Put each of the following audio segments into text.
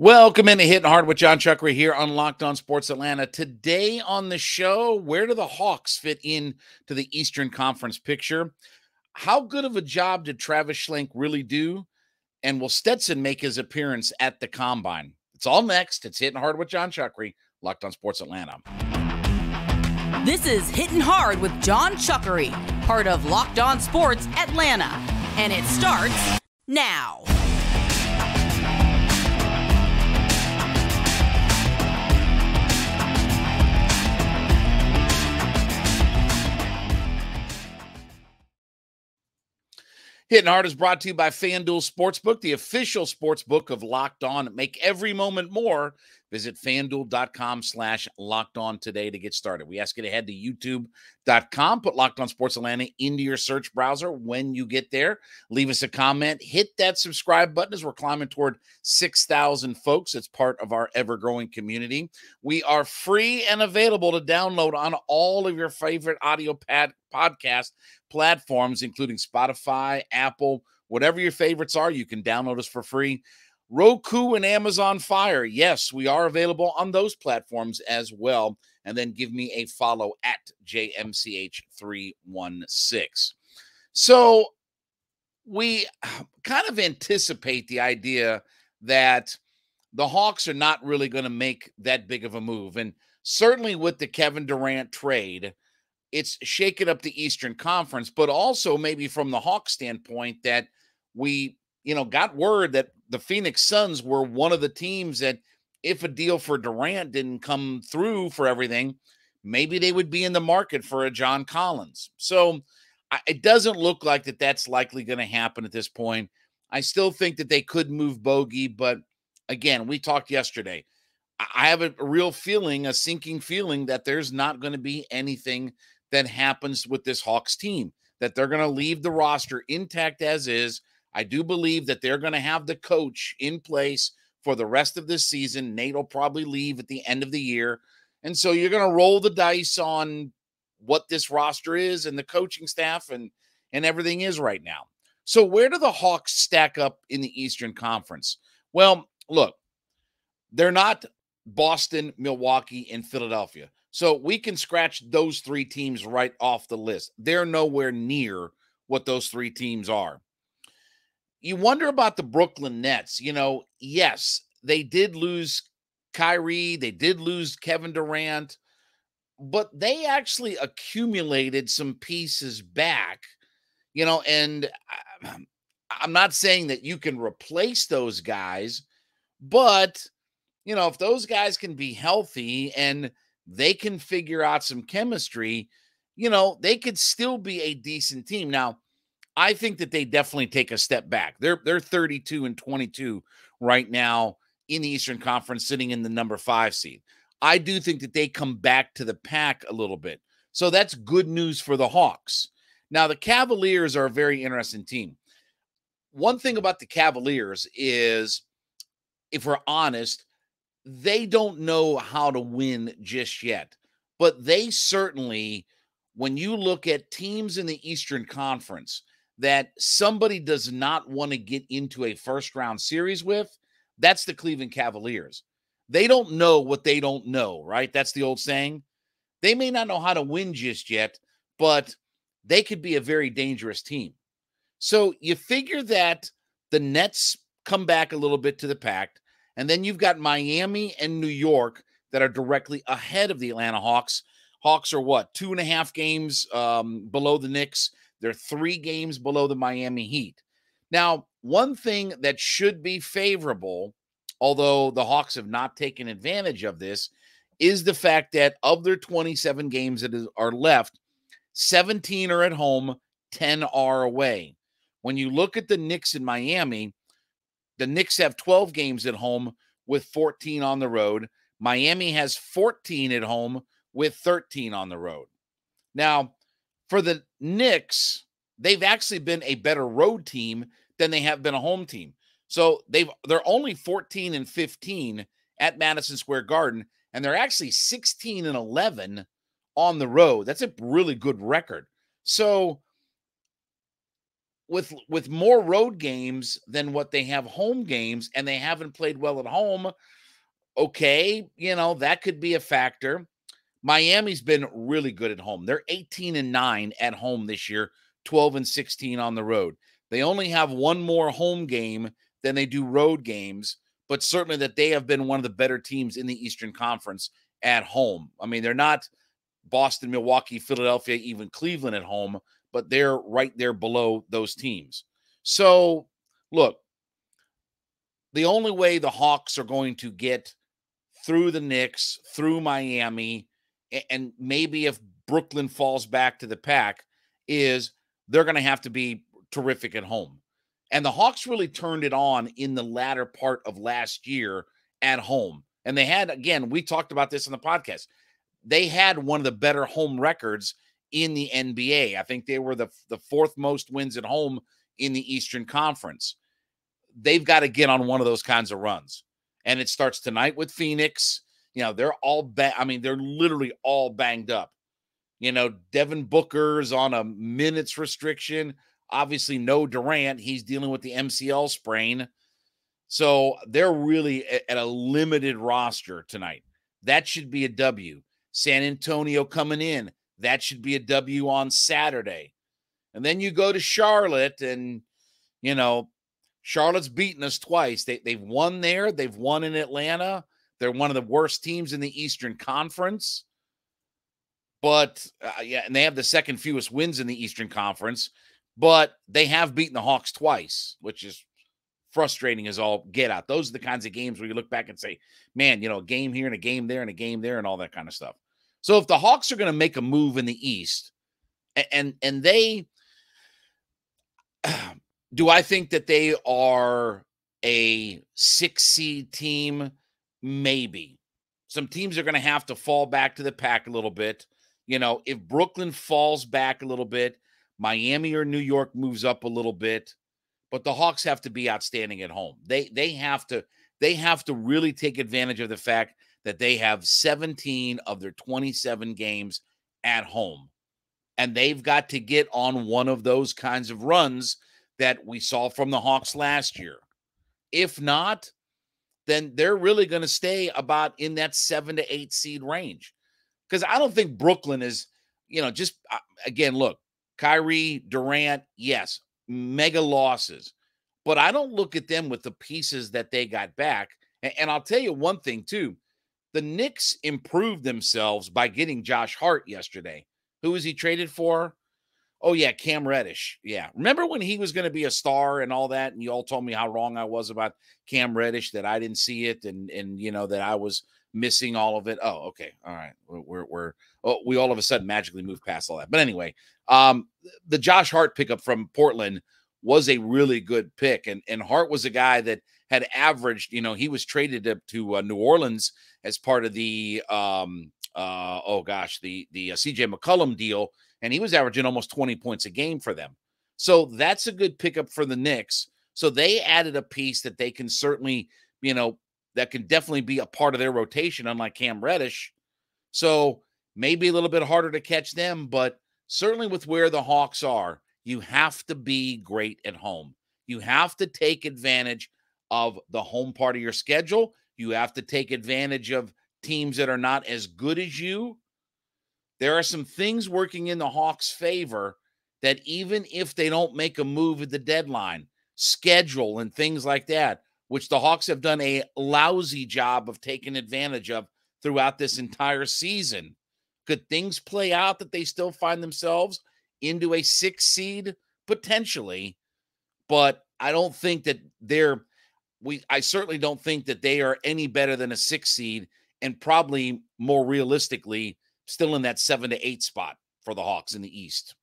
Welcome into Hittin Hard with Jon Chuckery here on Locked On Sports Atlanta. Today on the show, where do the Hawks fit in to the Eastern Conference picture? How good of a job did Travis Schlenk really do? And will Stetson make his appearance at the Combine? It's all next. It's Hittin Hard with Jon Chuckery, Locked On Sports Atlanta. This is Hittin Hard with Jon Chuckery, part of Locked On Sports Atlanta. And it starts now. Hittin Hard is brought to you by FanDuel Sportsbook, the official sportsbook of Locked On. Make every moment more. Visit FanDuel.com/LockedOn today to get started. We ask you to head to YouTube.com, put Locked On Sports Atlanta into your search browser. When you get there, leave us a comment. Hit that subscribe button as we're climbing toward 6,000 folks. It's part of our ever-growing community. We are free and available to download on all of your favorite audio podcast platforms, including Spotify, Apple, whatever your favorites are. You can download us for free. Roku and Amazon Fire. Yes, we are available on those platforms as well. And then give me a follow at JMCH316. So we kind of anticipate the idea that the Hawks are not really going to make that big of a move. And certainly with the Kevin Durant trade, it's shaken up the Eastern Conference, but also maybe from the Hawks standpoint that we, got word that the Phoenix Suns were one of the teams that if a deal for Durant didn't come through for everything, maybe they would be in the market for a John Collins. So it doesn't look like that's likely going to happen at this point. I still think that they could move Bogey, but again, we talked yesterday. I have a real feeling, a sinking feeling that there's not going to be anything that happens with this Hawks team, that they're going to leave the roster intact as is. I do believe that they're going to have the coach in place for the rest of this season. Nate will probably leave at the end of the year. And so you're going to roll the dice on what this roster is and the coaching staff and everything is right now. So where do the Hawks stack up in the Eastern Conference? Well, look, they're not Boston, Milwaukee, and Philadelphia. So we can scratch those three teams right off the list. They're nowhere near what those three teams are. You wonder about the Brooklyn Nets. Yes, they did lose Kyrie. They did lose Kevin Durant. But they actually accumulated some pieces back, and I'm not saying that you can replace those guys, but, if those guys can be healthy and they can figure out some chemistry, they could still be a decent team. Now, I think that they definitely take a step back. They're 32-22 right now in the Eastern Conference, sitting in the number 5 seed. I do think that they come back to the pack a little bit. So that's good news for the Hawks. Now, the Cavaliers are a very interesting team. One thing about the Cavaliers is, if we're honest, they don't know how to win just yet. But they certainly, when you look at teams in the Eastern Conference that somebody does not want to get into a first-round series with, that's the Cleveland Cavaliers. They don't know what they don't know, right? That's the old saying. They may not know how to win just yet, but they could be a very dangerous team. So you figure that the Nets come back a little bit to the pack, and then you've got Miami and New York that are directly ahead of the Atlanta Hawks. Hawks are what, 2.5 games below the Knicks. They're 3 games below the Miami Heat. Now, one thing that should be favorable, although the Hawks have not taken advantage of this, is the fact that of their 27 games that are left, 17 are at home, 10 are away. When you look at the Knicks in Miami, the Knicks have 12 games at home with 14 on the road. Miami has 14 at home with 13 on the road. Now, for the Knicks, they've actually been a better road team than they have been a home team. So they're only 14-15 at Madison Square Garden, and they're actually 16-11 on the road. That's a really good record. So with more road games than what they have home games, and they haven't played well at home, okay, that could be a factor. Miami's been really good at home. They're 18-9 at home this year, 12-16 on the road. They only have one more home game than they do road games, but certainly that they have been one of the better teams in the Eastern Conference at home. I mean, they're not Boston, Milwaukee, Philadelphia, even Cleveland at home, but they're right there below those teams. So, look, the only way the Hawks are going to get through the Knicks, through Miami, and maybe if Brooklyn falls back to the pack, is they're going to have to be terrific at home. And the Hawks really turned it on in the latter part of last year at home. And they had, again, we talked about this in the podcast, they had one of the better home records in the NBA. I think they were the fourth most wins at home in the Eastern Conference. They've got to get on one of those kinds of runs. And it starts tonight with Phoenix. They're all they're literally all banged up. Devin Booker's on a minutes restriction. Obviously, no Durant. He's dealing with the MCL sprain. So they're really at a limited roster tonight. That should be a W. San Antonio coming in. That should be a W on Saturday. And then you go to Charlotte, and, Charlotte's beaten us twice. They've won there. They've won in Atlanta. They're one of the worst teams in the Eastern Conference. But, and they have the second fewest wins in the Eastern Conference. But they have beaten the Hawks twice, which is frustrating as all get out. Those are the kinds of games where you look back and say, man, a game here and a game there and a game there and all that kind of stuff. So if the Hawks are going to make a move in the East, and they do, I think that they are a 6-seed team? Maybe. Some teams are going to have to fall back to the pack a little bit. If Brooklyn falls back a little bit, Miami or New York moves up a little bit, but the Hawks have to be outstanding at home. They have to really take advantage of the fact that they have 17 of their 27 games at home. And they've got to get on one of those kinds of runs that we saw from the Hawks last year. If not, then they're really going to stay about in that 7 to 8 seed range. Because I don't think Brooklyn is, again, look, Kyrie, Durant, yes, mega losses. But I don't look at them with the pieces that they got back. And I'll tell you one thing, too. The Knicks improved themselves by getting Josh Hart yesterday. Who was he traded for? Oh, yeah, Cam Reddish. Yeah. Remember when he was going to be a star and all that, and you all told me how wrong I was about Cam Reddish, that I didn't see it, and that I was missing all of it. Oh, okay. All right. We all of a sudden magically moved past all that. But anyway, the Josh Hart pickup from Portland was a really good pick. And Hart was a guy that had averaged, he was traded to New Orleans as part of the CJ McCollum deal, and he was averaging almost 20 points a game for them. So that's a good pickup for the Knicks. So they added a piece that they can certainly, that can definitely be a part of their rotation, unlike Cam Reddish. So maybe a little bit harder to catch them, but certainly with where the Hawks are, you have to be great at home. You have to take advantage of the home part of your schedule. You have to take advantage of teams that are not as good as you. There are some things working in the Hawks' favor that even if they don't make a move at the deadline, schedule and things like that, which the Hawks have done a lousy job of taking advantage of throughout this entire season. Could things play out that they still find themselves into a 6 seed? Potentially, but I don't think that I certainly don't think that they are any better than a 6 seed, and probably more realistically still in that 7 to 8 spot for the Hawks in the East.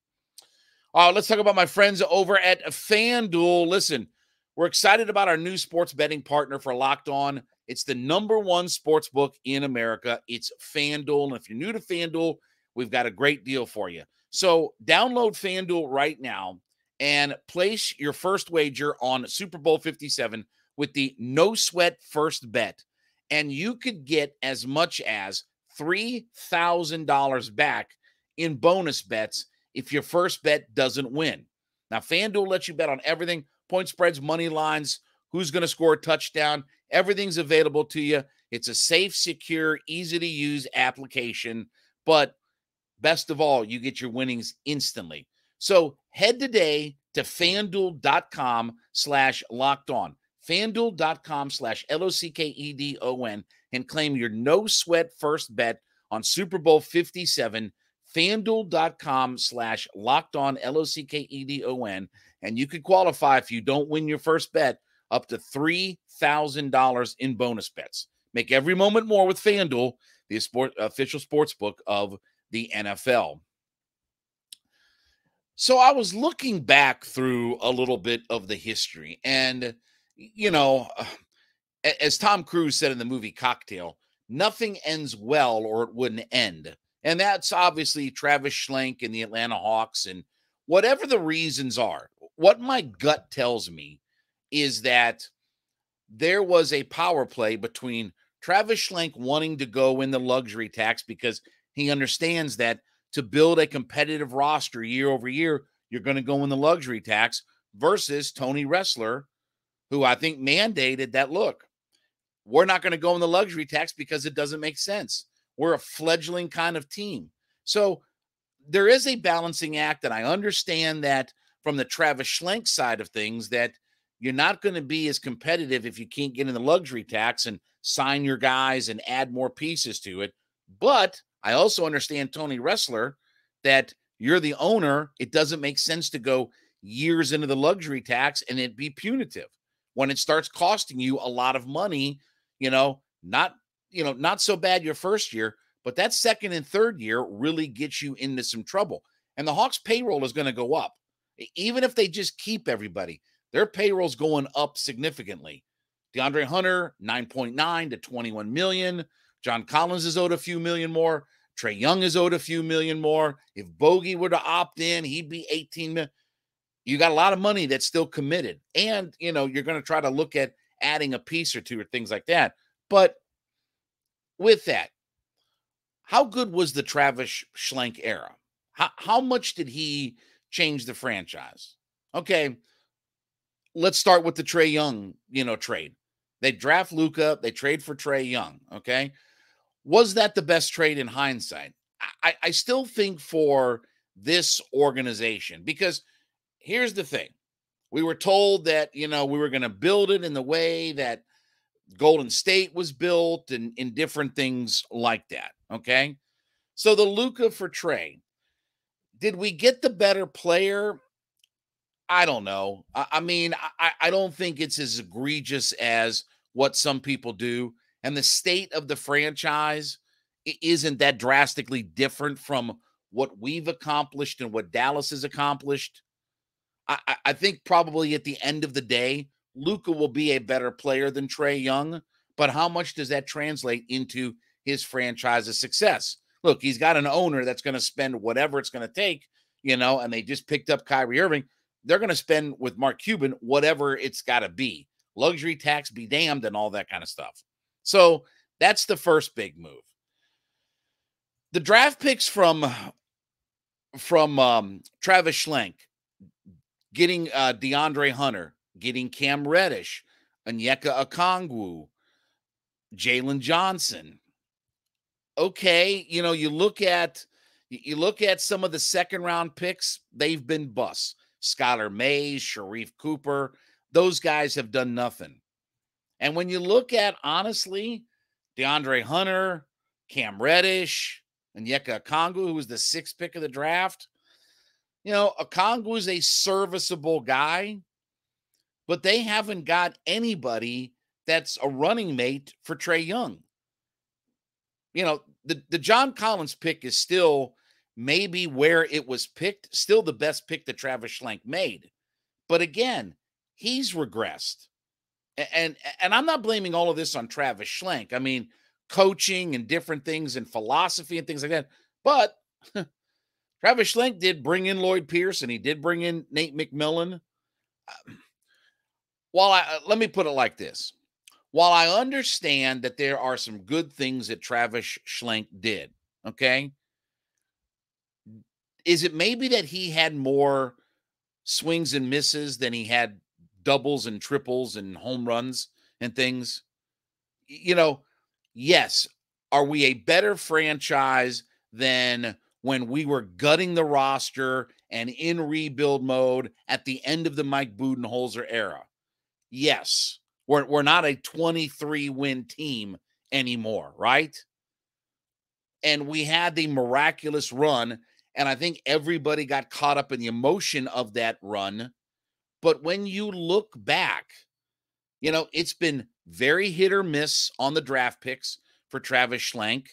Let's talk about my friends over at FanDuel. Listen, we're excited about our new sports betting partner for Locked On. It's the #1 sports book in America. It's FanDuel. And if you're new to FanDuel, we've got a great deal for you. So download FanDuel right now and place your first wager on Super Bowl 57 with the no sweat first bet. And you could get as much as $3,000 back in bonus bets if your first bet doesn't win. Now, FanDuel lets you bet on everything, point spreads, money lines, who's going to score a touchdown. Everything's available to you. It's a safe, secure, easy-to-use application, but best of all, you get your winnings instantly. So head today to FanDuel.com/lockedon. FanDuel.com/LOCKEDON and claim your no-sweat first bet on Super Bowl 57. FanDuel.com/lockedon, LOCKEDON, and you could qualify if you don't win your first bet up to $3,000 in bonus bets. Make every moment more with FanDuel, the official sports book of the NFL. So I was looking back through a little bit of the history, and, you know, as Tom Cruise said in the movie Cocktail, nothing ends well or it wouldn't end. And that's obviously Travis Schlenk and the Atlanta Hawks. And whatever the reasons are, what my gut tells me is that there was a power play between Travis Schlenk wanting to go in the luxury tax because he understands that to build a competitive roster year over year, you're going to go in the luxury tax, versus Tony Ressler, who I think mandated that, look, we're not going to go in the luxury tax because it doesn't make sense. We're a fledgling kind of team. So there is a balancing act, and I understand that from the Travis Schlenk side of things, that you're not going to be as competitive if you can't get in the luxury tax and sign your guys and add more pieces to it. But I also understand Tony Ressler, that you're the owner. It doesn't make sense to go years into the luxury tax and it be punitive when it starts costing you a lot of money. Not so bad your first year, but that second and third year really gets you into some trouble. And the Hawks payroll is going to go up. Even if they just keep everybody, their payroll's going up significantly. DeAndre Hunter, 9.9 to 21 million. John Collins is owed a few million more. Trae Young is owed a few million more. If Bogey were to opt in, he'd be 18 million. You got a lot of money that's still committed. And, you're going to try to look at adding a piece or two or things like that. But with that, how good was the Travis Schlenk era? How much did he change the franchise? Okay, let's start with the Trae Young, trade. They draft Luka, they trade for Trae Young, okay? Was that the best trade in hindsight? I still think for this organization, because here's the thing. We were told that, we were going to build it in the way that Golden State was built and in different things like that, okay? So the Luka for Trae, did we get the better player? I don't know. I don't think it's as egregious as what some people do. And the state of the franchise isn't that drastically different from what we've accomplished and what Dallas has accomplished. I think probably at the end of the day, Luka will be a better player than Trae Young. But how much does that translate into his franchise's success? Look, he's got an owner that's going to spend whatever it's going to take, and they just picked up Kyrie Irving. They're going to spend with Mark Cuban whatever it's got to be. Luxury tax be damned and all that kind of stuff. So that's the first big move. The draft picks from Travis Schlenk, getting DeAndre Hunter, getting Cam Reddish, Onyeka Okongwu, Jalen Johnson. Okay, you look at some of the second round picks, they've been busts. Skylar Mays, Sharif Cooper, those guys have done nothing. And when you look at, honestly, DeAndre Hunter, Cam Reddish, Onyeka Okongwu, who was the sixth pick of the draft, Okongwu is a serviceable guy, but they haven't got anybody that's a running mate for Trae Young. The John Collins pick is still maybe where it was picked, still the best pick that Travis Schlenk made. But again, he's regressed. And I'm not blaming all of this on Travis Schlenk. I mean, coaching and different things and philosophy and things like that. But Travis Schlenk did bring in Lloyd Pierce, and he did bring in Nate McMillan. Let me put it like this. While I understand that there are some good things that Travis Schlenk did, okay, is it maybe that he had more swings and misses than he had doubles and triples and home runs and things. Yes, are we a better franchise than when we were gutting the roster and in rebuild mode at the end of the Mike Budenholzer era? Yes. We're not a 23-win team anymore, right? And we had the miraculous run, and I think everybody got caught up in the emotion of that run. But when you look back, it's been very hit or miss on the draft picks for Travis Schlenk.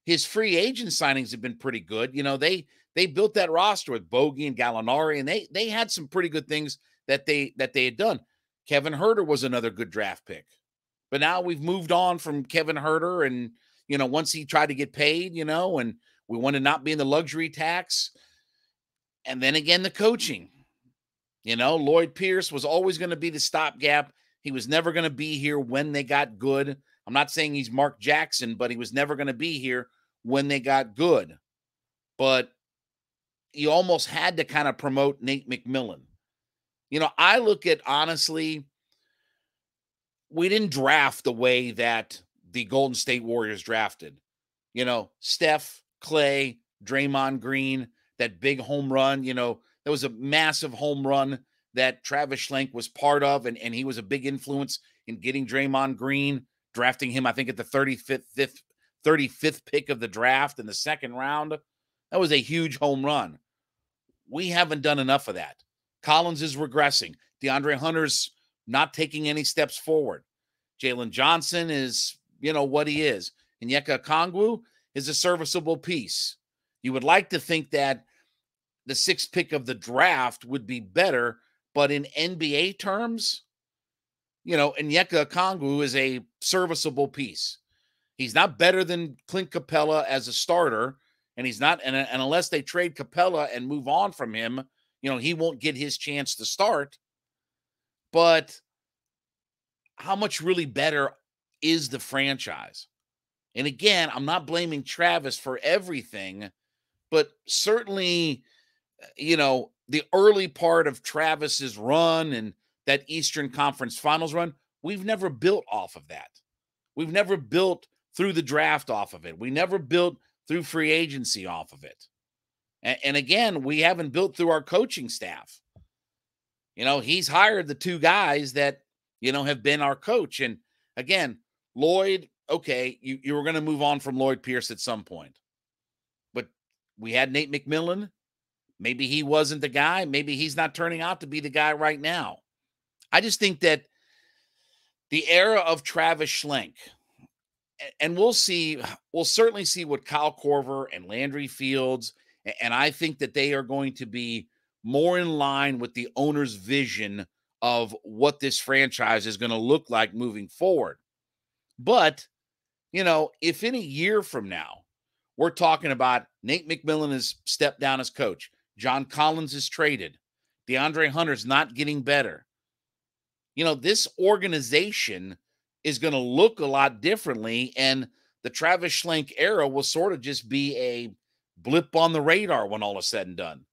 His free agent signings have been pretty good. They built that roster with Bogey and Gallinari, and they had some pretty good things that they had done. Kevin Huerter was another good draft pick. But now we've moved on from Kevin Huerter, and once he tried to get paid, and we want to not be in the luxury tax. And then again, the coaching. Lloyd Pierce was always going to be the stopgap. He was never going to be here when they got good. I'm not saying he's Mark Jackson, but he was never going to be here when they got good. But you almost had to kind of promote Nate McMillan. I look at, honestly, we didn't draft the way that the Golden State Warriors drafted. Steph, Clay, Draymond Green, that big home run, that was a massive home run that Travis Schlenk was part of, and he was a big influence in getting Draymond Green, drafting him, I think, at the 35th pick of the draft in the second round. That was a huge home run. We haven't done enough of that. Collins is regressing. DeAndre Hunter's not taking any steps forward. Jalen Johnson is, what he is. Onyeka Okongwu is a serviceable piece. You would like to think that the 6th pick of the draft would be better, but in NBA terms, Onyeka Okongwu is a serviceable piece. He's not better than Clint Capella as a starter, and he's not, and unless they trade Capella and move on from him, he won't get his chance to start. But how much really better is the franchise? And again, I'm not blaming Travis for everything, but certainly, the early part of Travis's run and that Eastern Conference Finals run, we've never built off of that. We've never built through the draft off of it. We never built through free agency off of it. And again, we haven't built through our coaching staff. He's hired the 2 guys that, have been our coach. And again, Lloyd, okay, you were going to move on from Lloyd Pierce at some point. But we had Nate McMillan. Maybe he wasn't the guy. Maybe he's not turning out to be the guy right now. I just think that the era of Travis Schlenk, and we'll certainly see what Kyle Korver and Landry Fields, and I think that they are going to be more in line with the owner's vision of what this franchise is going to look like moving forward. But, if in a year from now, we're talking about Nate McMillan has stepped down as coach, John Collins is traded, DeAndre Hunter's not getting better, this organization is going to look a lot differently, and the Travis Schlenk era will sort of just be a blip on the radar when all is said and done.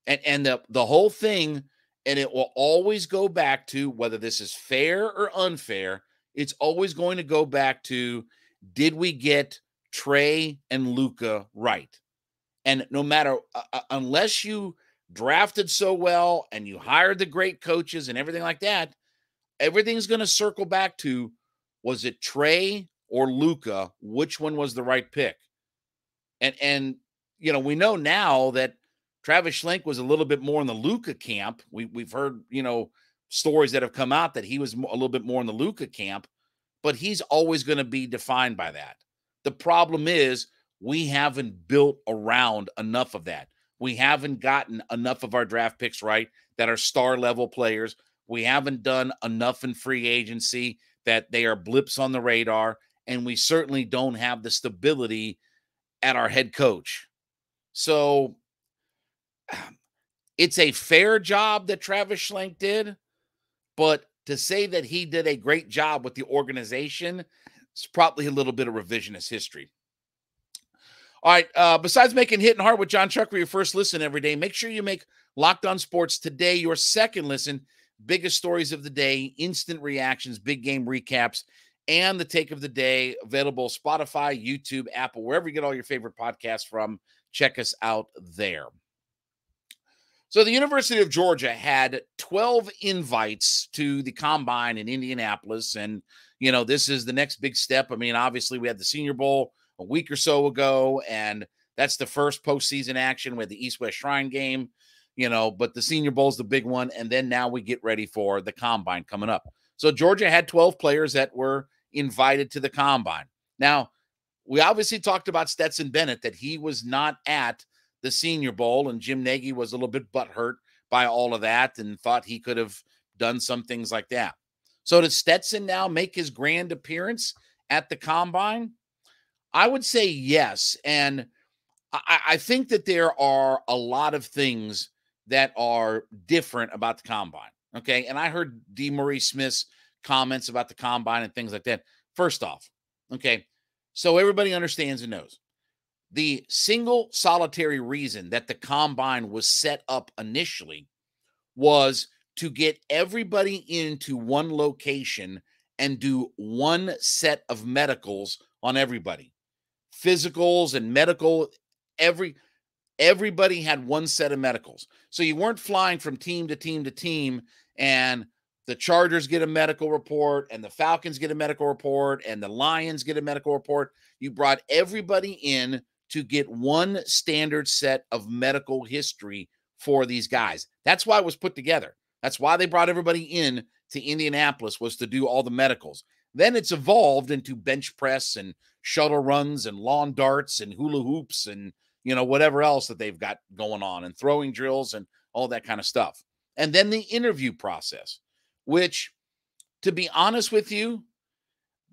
And the whole thing, and it will always go back to, whether this is fair or unfair, it's always going to go back to, did we get Trae and Luka right? And no matter, unless you drafted so well and you hired the great coaches and everything like that, everything's going to circle back to, was it Trae or Luka? Which one was the right pick? And we know now that Travis Schlenk was a little bit more in the Luka camp. We've heard, stories that have come out that he was a little bit more in the Luka camp, but he's always going to be defined by that. The problem is we haven't built around enough of that. We haven't gotten enough of our draft picks right that are star level players. We haven't done enough in free agency that they are blips on the radar, and we certainly don't have the stability at our head coach. So it's a fair job that Travis Schlenk did, but to say that he did a great job with the organization is probably a little bit of revisionist history. All right. Besides making Hittin' Hard with Jon Chuckery your first listen every day, make sure you make Locked On Sports Today your second listen. Biggest stories of the day, instant reactions, big game recaps, and the take of the day. Available Spotify, YouTube, Apple, wherever you get all your favorite podcasts from. Check us out there. So the University of Georgia had 12 invites to the Combine in Indianapolis. And, you know, this is the next big step. I mean, obviously we had the Senior Bowl a week or so ago, and that's the first postseason action with the East-West Shrine game, you know, but the Senior Bowl is the big one. And then now we get ready for the Combine coming up. So Georgia had 12 players that were invited to the Combine. Now, we obviously talked about Stetson Bennett, that he was not at the Senior Bowl, and Jim Nagy was a little bit butthurt by all of that and thought he could have done some things like that. So does Stetson now make his grand appearance at the Combine? I would say yes. And I think that there are a lot of things that are different about the Combine. Okay. And I heard D. Murray Smith's comments about the Combine and things like that. First off, okay, so everybody understands and knows the single solitary reason that the Combine was set up initially was to get everybody into one location and do one set of medicals on everybody. Physicals and medical, everybody had one set of medicals. So you weren't flying from team to team to team, and the Chargers get a medical report, and the Falcons get a medical report, and the Lions get a medical report. You brought everybody in to get one standard set of medical history for these guys. That's why it was put together. That's why they brought everybody in to Indianapolis, was to do all the medicals. Then it's evolved into bench press and shuttle runs and lawn darts and hula hoops and, you know, whatever else that they've got going on, and throwing drills and all that kind of stuff. And then the interview process, which, to be honest with you,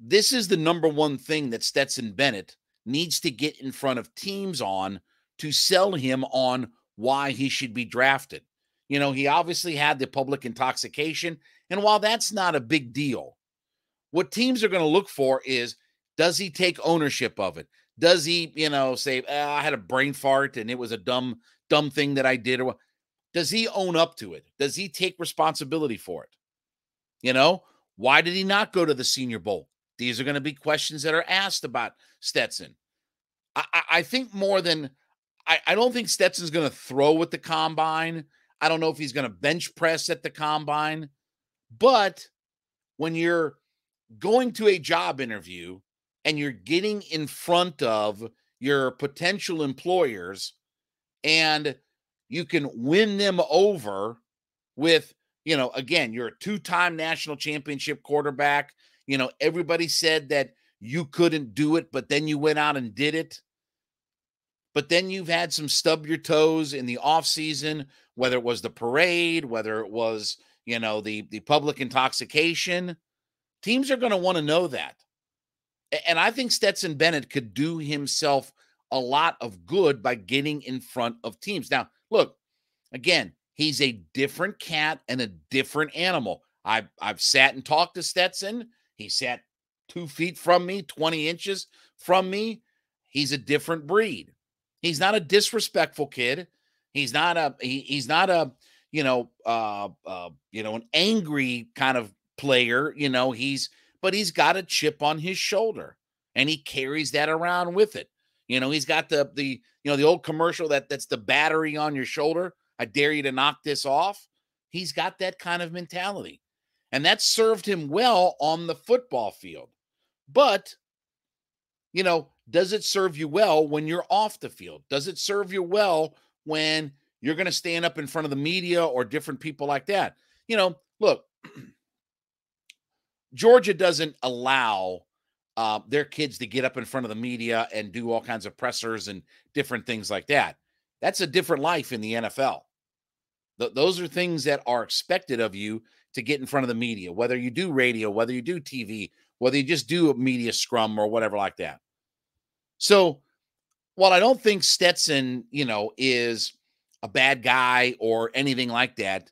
this is the number one thing that Stetson Bennett needs to get in front of teams on to sell him on why he should be drafted. You know, he obviously had the public intoxication, and while that's not a big deal, what teams are going to look for is, does he take ownership of it? Does he, you know, say, I had a brain fart and it was a dumb thing that I did? Or does he own up to it? Does he take responsibility for it? You know, why did he not go to the Senior Bowl? These are going to be questions that are asked about Stetson. I think more than, I don't think Stetson's going to throw at the Combine. I don't know if he's going to bench press at the Combine. But when you're going to a job interview and you're getting in front of your potential employers, and you can win them over with, you know, again, you're a two-time national championship quarterback. You know, everybody said that you couldn't do it, but then you went out and did it. But then you've had some stub your toes in the offseason, whether it was the parade, whether it was, you know, the public intoxication. Teams are going to want to know that. And I think Stetson Bennett could do himself a lot of good by getting in front of teams. Now, look, again, he's a different cat and a different animal. I've sat and talked to Stetson. He sat 2 feet from me, 20 inches from me. He's a different breed. He's not a disrespectful kid. He's not a an angry kind of player. You know, but he's got a chip on his shoulder, and he carries that around with it. You know, he's got the old commercial that's the battery on your shoulder. I dare you to knock this off. He's got that kind of mentality, and that served him well on the football field. But, you know, does it serve you well when you're off the field? Does it serve you well when you're going to stand up in front of the media or different people like that? You know, look, Georgia doesn't allow their kids to get up in front of the media and do all kinds of pressers and different things like that. That's a different life in the NFL. Those are things that are expected of you to get in front of the media, whether you do radio, whether you do TV, whether you just do a media scrum or whatever like that. So while I don't think Stetson, you know, is a bad guy or anything like that,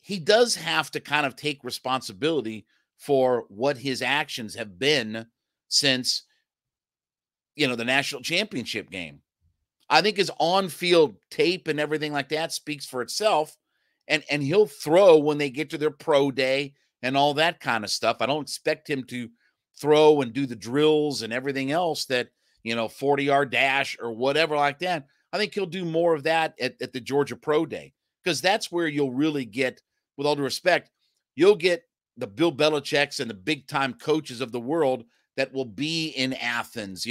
he does have to kind of take responsibility for what his actions have been since the national championship game. I think his on-field tape and everything like that speaks for itself. And he'll throw when they get to their pro day and all that kind of stuff. I don't expect him to throw and do the drills and everything else that, 40-yard dash or whatever like that. I think he'll do more of that at the Georgia Pro Day, because that's where you'll really get, with all due respect, you'll get the Bill Belichick's and the big-time coaches of the world that will be in Athens.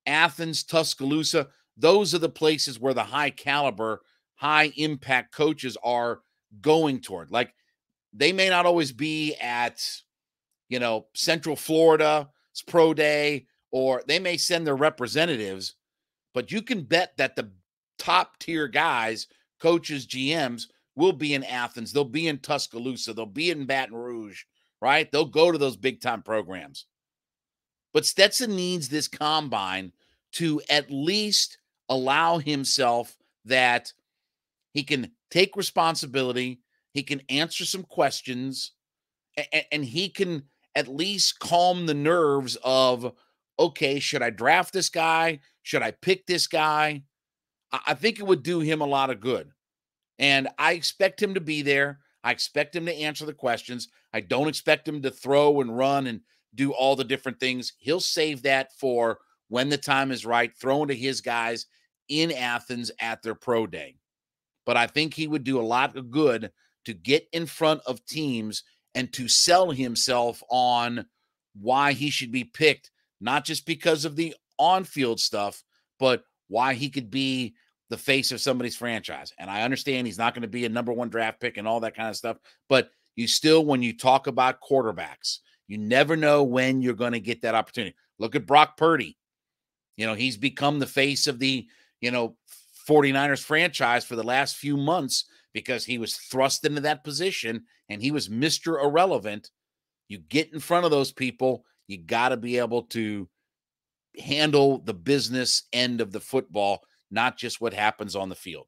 Athens, Tuscaloosa, those are the places where the high-caliber, high-impact coaches are going toward. Like, they may not always be at, Central Florida's Pro Day, or they may send their representatives, but you can bet that the top-tier guys, coaches, GMs, will be in Athens. They'll be in Tuscaloosa. They'll be in Baton Rouge, right? They'll go to those big-time programs. But Stetson needs this combine to at least allow himself that he can take responsibility, he can answer some questions, and he can at least calm the nerves of, okay, should I draft this guy? Should I pick this guy? I think it would do him a lot of good. And I expect him to be there. I expect him to answer the questions. I don't expect him to throw and run and do all the different things. He'll save that for when the time is right, throwing to his guys in Athens at their pro day. But I think he would do a lot of good to get in front of teams and to sell himself on why he should be picked, not just because of the on-field stuff, but why he could be the face of somebody's franchise. And I understand he's not going to be a number 1 draft pick and all that kind of stuff, but you still, when you talk about quarterbacks, you never know when you're going to get that opportunity. Look at Brock Purdy. He's become the face of the, 49ers franchise for the last few months because he was thrust into that position and he was Mr. Irrelevant. You get in front of those people, you got to be able to handle the business end of the football, not just what happens on the field.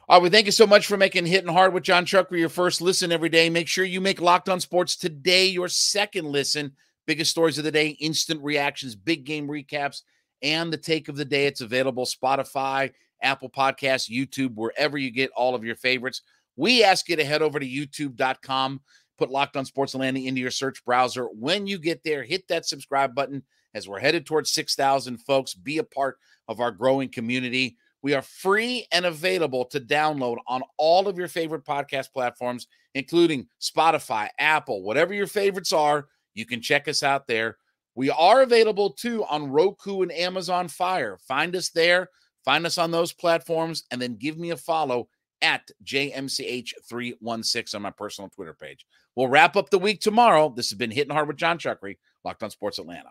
All right, well, thank you so much for making Hittin' Hard with Jon Chuckery your first listen every day. Make sure you make Locked On Sports Today your second listen. Biggest stories of the day, instant reactions, big game recaps, and the take of the day. It's available Spotify, Apple Podcasts, YouTube, wherever you get all of your favorites. We ask you to head over to youtube.com, put Locked On Sports Atlanta into your search browser. When you get there, hit that subscribe button as we're headed towards 6,000 folks. Be a part of our growing community. We are free and available to download on all of your favorite podcast platforms, including Spotify, Apple, whatever your favorites are. You can check us out there. We are available, too, on Roku and Amazon Fire. Find us there. Find us on those platforms, and then give me a follow at JMCH316 on my personal Twitter page. We'll wrap up the week tomorrow. This has been Hittin' Hard with Jon Chuckery, Locked On Sports Atlanta.